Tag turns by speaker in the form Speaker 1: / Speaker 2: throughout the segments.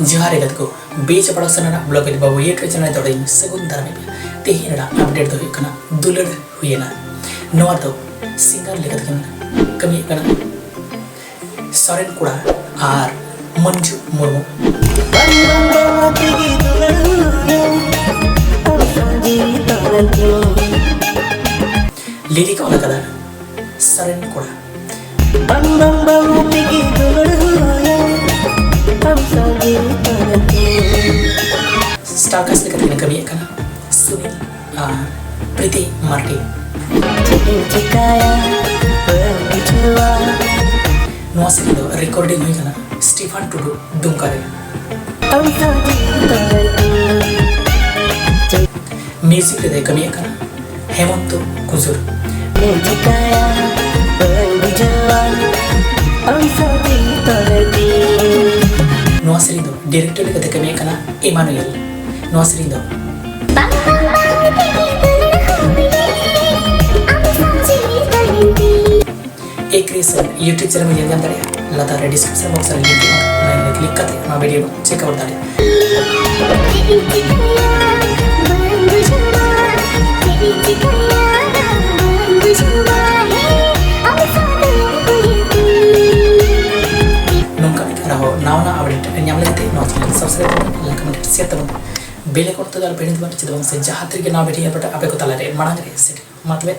Speaker 1: Johar ko beach production blog it babu yet channel to segun dharme tehina update do kana dulad huyena no to singer legat kan kami kana Soren kuda ar Manju Murmu lirik wala kada Soren kuda Star cast dekat dengan kami kan Sunil Priti Marti Nuas itu recording hui kana Stefan Tudu Dungkare music itu kami kan Hemonto Kuzur Nuas itu director dekat kami kan Emmanuel Nuas itu creation YouTube channel में जानकारी लता रे description box में link है click करके हमारा video check out करें नोंका में रहो नावना अपडेट ᱧᱟᱢᱞᱮᱛᱮ ᱱᱚᱣᱟ ᱪᱮᱱᱮᱞ ᱥᱟᱵᱥᱠᱨᱟᱭᱤᱵ ᱠᱚᱨᱮ ᱞᱟᱭᱠ ᱠᱚᱢᱮᱱᱴ ᱥᱮᱭᱟᱨ ᱛᱟᱵᱚᱱ बेल आइकन तो दाल पेड़ दिबन चिदबन से जहां तरीके ना ᱵᱮᱴᱤ ᱟᱯᱮ ᱠᱚ ᱛᱟᱞᱟᱨᱮ ᱢᱟᱲᱟᱝ ᱨᱮ ᱥᱮᱴ ᱢᱟᱛᱞᱮ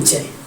Speaker 1: जय